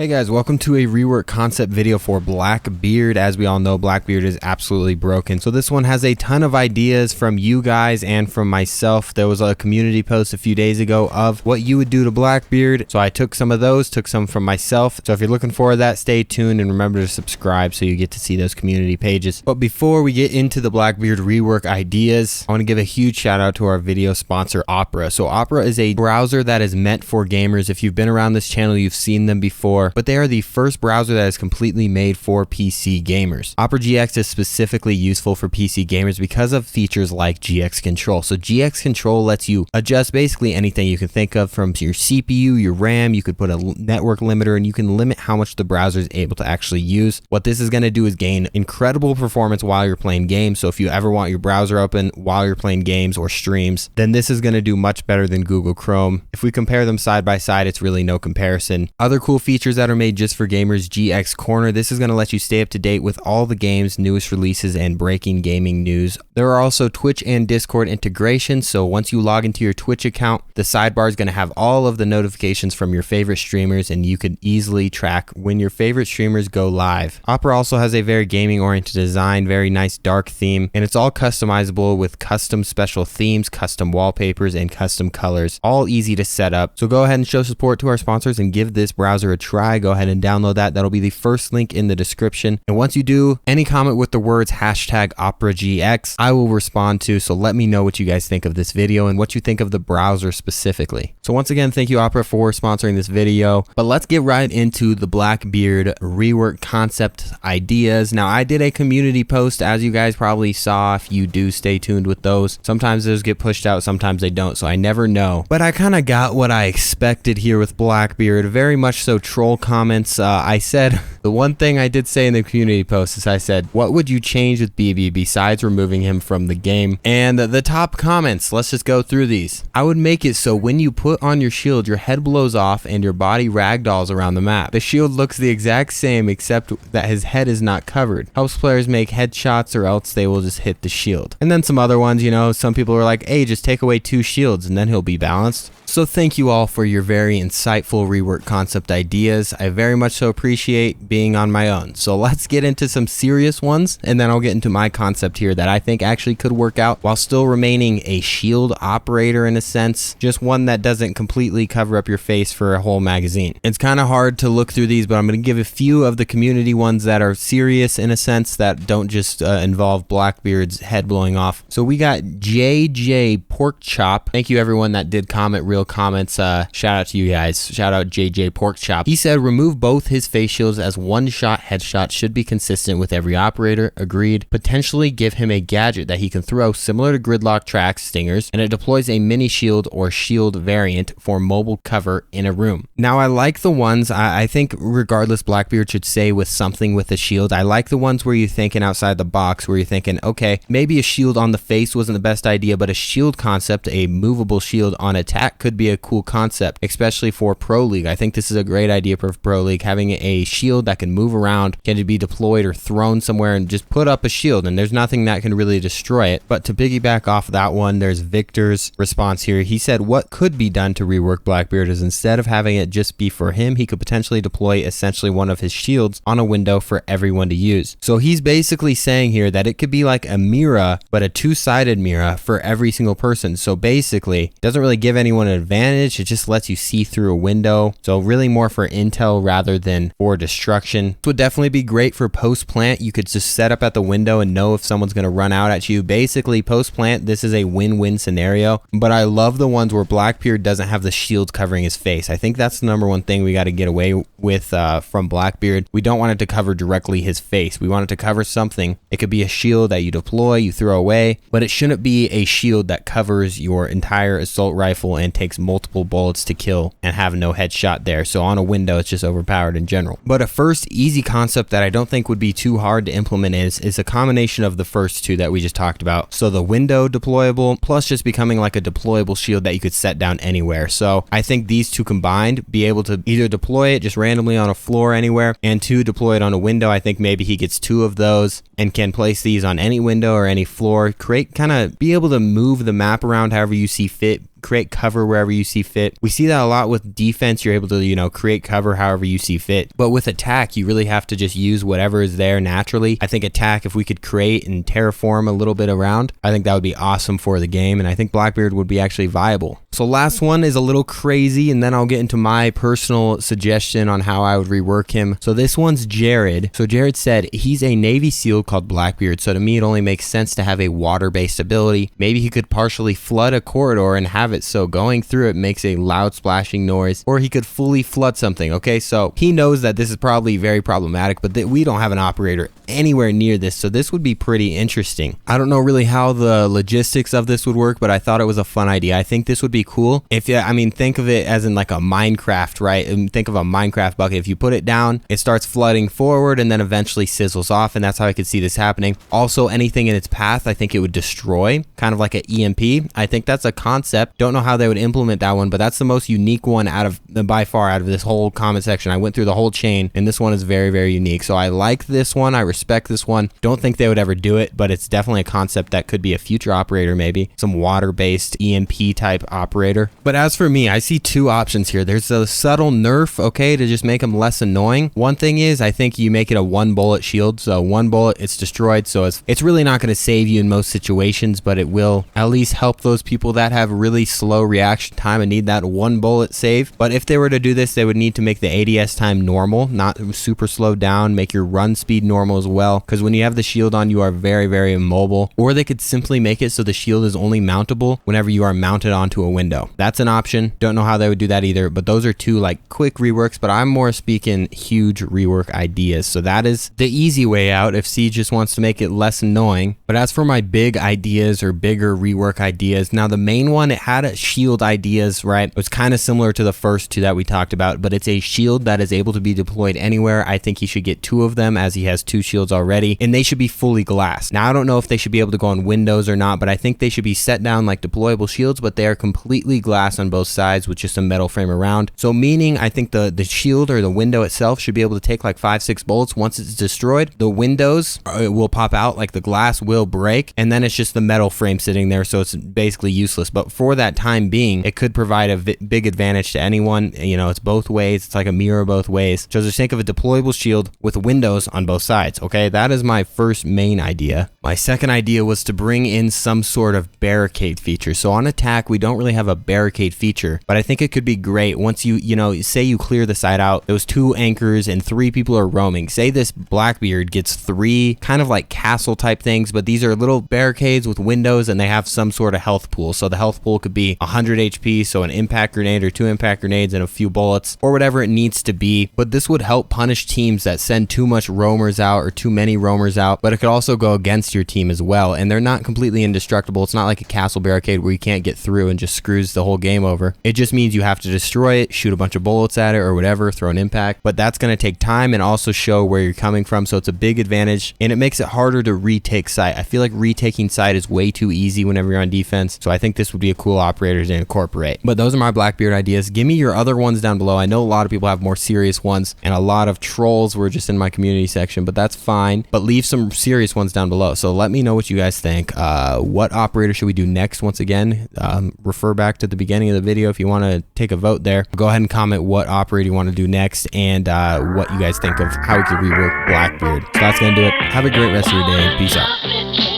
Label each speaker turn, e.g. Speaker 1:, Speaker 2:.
Speaker 1: Hey guys, welcome to a rework concept video for Blackbeard. As we all know, Blackbeard is absolutely broken. So this one has a ton of ideas from you guys and from myself. There was a community post a few days ago of what you would do to Blackbeard. So I took some of those, took some from myself. So if you're looking for that, stay tuned and remember to subscribe so you get to see those community pages. But before we get into the Blackbeard rework ideas, I want to give a huge shout out to our video sponsor, Opera. So Opera is a browser that is meant for gamers. If you've been around this channel, you've seen them before. But they are the first browser that is completely made for PC gamers. Opera GX is specifically useful for PC gamers because of features like GX Control. So GX Control lets you adjust basically anything you can think of, from your CPU, your RAM. You could put a network limiter and you can limit how much the browser is able to actually use. What this is going to do is gain incredible performance while you're playing games. So if you ever want your browser open while you're playing games or streams, then this is going to do much better than Google Chrome. If we compare them side by side, it's really no comparison. Other cool features that are made just for gamers: GX Corner. This is going to let you stay up to date with all the game's newest releases and breaking gaming news. There are also Twitch and Discord integrations, so once you log into your Twitch account, the sidebar is going to have all of the notifications from your favorite streamers, and you could easily track when your favorite streamers go live. Opera also has a very gaming oriented design, very nice dark theme, and it's all customizable with custom special themes, custom wallpapers, and custom colors, all easy to set up. So go ahead and show support to our sponsors and give this browser a try. Go ahead and download that. That'll be the first link in the description. And once you do, any comment with the words #OperaGX, I will respond to. So let me know what you guys think of this video and what you think of the browser specifically. So once again, thank you Opera for sponsoring this video. But let's get right into the Blackbeard rework concept ideas. Now, I did a community post, as you guys probably saw. If you do, stay tuned with those. Sometimes those get pushed out, sometimes they don't, so I never know. But I kind of got what I expected here with Blackbeard. Very much so troll comments. I said, the one thing I did say in the community post is I said, what would you change with BB besides removing him from the game? And the top comments, let's just go through these. I would make it so when you put on your shield, your head blows off and your body ragdolls around the map. The shield looks the exact same except that his head is not covered. Helps players make headshots or else they will just hit the shield. And then some other ones, you know, some people are like, hey, just take away 2 shields and then he'll be balanced. So thank you all for your very insightful rework concept ideas. I very much so appreciate being on my own. So let's get into some serious ones, and then I'll get into my concept here that I think actually could work out while still remaining a shield operator in a sense, just one that doesn't completely cover up your face for a whole magazine. It's kind of hard to look through these, but I'm going to give a few of the community ones that are serious in a sense, that don't just involve Blackbeard's head blowing off. So we got JJ Pork Chop. Thank you everyone that did comment real comments. Shout out to you guys. Shout out JJ Pork Chop. He said remove both his face shields as one-shot headshots should be consistent with every operator. Agreed. Potentially give him a gadget that he can throw similar to gridlock tracks, stingers, and it deploys a mini shield or shield variant for mobile cover in a room. Now I like the ones, I think regardless, Blackbeard should say with something with a shield. I like the ones where you're thinking outside the box, where you're thinking, okay, maybe a shield on the face wasn't the best idea, but a shield concept, a movable shield on attack, could be a cool concept, especially for Pro League. I think this is a great idea for Pro League, having a shield that can move around, can be deployed or thrown somewhere, and just put up a shield and there's nothing that can really destroy it. But to piggyback off that one, there's Victor's response here. He said what could be done to rework Blackbeard is instead of having it just be for him, he could potentially deploy essentially one of his shields on a window for everyone to use. So he's basically saying here that it could be like a mirror, but a two-sided mirror for every single person. So basically, it doesn't really give anyone an advantage, it just lets you see through a window. So really more for intel rather than for destruction. This would definitely be great for post-plant. You could just set up at the window and know if someone's going to run out at you. Basically, post-plant, this is a win-win scenario. But I love the ones where Blackbeard doesn't have the shield covering his face. I think that's the number one thing we got to get away with from Blackbeard. We don't want it to cover directly his face. We want it to cover something. It could be a shield that you deploy, you throw away, but it shouldn't be a shield that covers your entire assault rifle and takes multiple bullets to kill and have no headshot there. So on a window, it's just overpowered in general. But a first easy concept that I don't think would be too hard to implement is a combination of the first two that we just talked about. So the window deployable plus just becoming like a deployable shield that you could set down anywhere. So I think these two combined, be able to either deploy it just randomly on a floor anywhere, and 2, deploy it on a window. I think maybe he gets 2 of those and can place these on any window or any floor. Be able to move the map around however you see fit, create cover wherever you see fit. We see that a lot with defense. You're able to, you know, create cover however you see fit. But with attack, you really have to just use whatever is there naturally. I think attack, if we could create and terraform a little bit around, I think that would be awesome for the game. And I think Blackbeard would be actually viable. So last one is a little crazy, and then I'll get into my personal suggestion on how I would rework him. So this one's Jared. So Jared said he's a Navy SEAL called Blackbeard. So to me, it only makes sense to have a water-based ability. Maybe he could partially flood a corridor and have it so going through it makes a loud splashing noise, or he could fully flood something. Okay, so he knows that this is probably very problematic, but we don't have an operator anywhere near this, so this would be pretty interesting. I don't know really how the logistics of this would work, but I thought it was a fun idea. I think this would be cool. If you, I mean, think of it as in like a Minecraft, right? And think of a Minecraft bucket. If you put it down, it starts flooding forward and then eventually sizzles off, and that's how I could see this happening. Also, anything in its path, I think it would destroy, kind of like an EMP. I think that's a concept. Don't know how they would implement that one, but that's the most unique one out of by far out of this whole comment section. I went through the whole chain, and this one is very, very unique. So I like this one. I respect this one. Don't think they would ever do it, but it's definitely a concept that could be a future operator, maybe some water-based EMP type operator. But as for me, I see two options here. There's a subtle nerf, okay, to just make them less annoying. One thing is, I think you make it a 1-bullet shield. So 1 bullet, it's destroyed. So it's really not going to save you in most situations, but it will at least help those people that have really slow reaction time and need that 1-bullet save. But if they were to do this, they would need to make the ADS time normal, not super slowed down, make your run speed normal as well, because when you have the shield on, you are very, very immobile. Or they could simply make it so the shield is only mountable whenever you are mounted onto a window. That's an option. Don't know how they would do that either, but those are two like quick reworks, but I'm more speaking huge rework ideas. So that is the easy way out if Siege just wants to make it less annoying. But as for my big ideas or bigger rework ideas, now the main one, it had a shield ideas, right? It was kind of similar to the first two that we talked about, but it's a shield that is able to be deployed anywhere. I think he should get 2 of them, as he has 2 shields already, and they should be fully glass. Now I don't know if they should be able to go on windows or not, but I think they should be set down like deployable shields, but they are completely glass on both sides with just a metal frame around. So meaning I think the shield or the window itself should be able to take like 5-6 bullets. Once it's destroyed, the windows will pop out, like the glass will break, and then it's just the metal frame sitting there, so it's basically useless. But for that time being, it could provide a big advantage to anyone. You know, it's both ways. It's like a mirror both ways. So just think of a deployable shield with windows on both sides. Okay, that is my first main idea. My second idea was to bring in some sort of barricade feature. So on attack, we don't really have a barricade feature, but I think it could be great once you know, say you clear the side out, those 2 anchors and 3 people are roaming. Say this Blackbeard gets 3 kind of like castle type things, but these are little barricades with windows and they have some sort of health pool. So the health pool could be 100 HP, so an impact grenade or 2 impact grenades and a few bullets or whatever it needs to be. But this would help punish teams that send too much roamers out or too many roamers out, but it could also go against your team as well. And they're not completely indestructible. It's not like a castle barricade where you can't get through and just screws the whole game over. It just means you have to destroy it, shoot a bunch of bullets at it or whatever, throw an impact, but that's going to take time and also show where you're coming from. So it's a big advantage and it makes it harder to retake site. I feel like retaking site is way too easy whenever you're on defense. So I think this would be a cool operator to incorporate. But those are my Blackbeard ideas. Give me your other ones down below. I know a lot of people have more serious ones and a lot of trolls were just in my community section, but that's fine. But leave some serious ones down below. So let me know what you guys think. What operator should we do next? Once again, refer back to the beginning of the video if you want to take a vote there. Go ahead and comment what operator you want to do next and what you guys think of how we could rework Blackbeard. So that's going to do it. Have a great rest of your day. Peace out.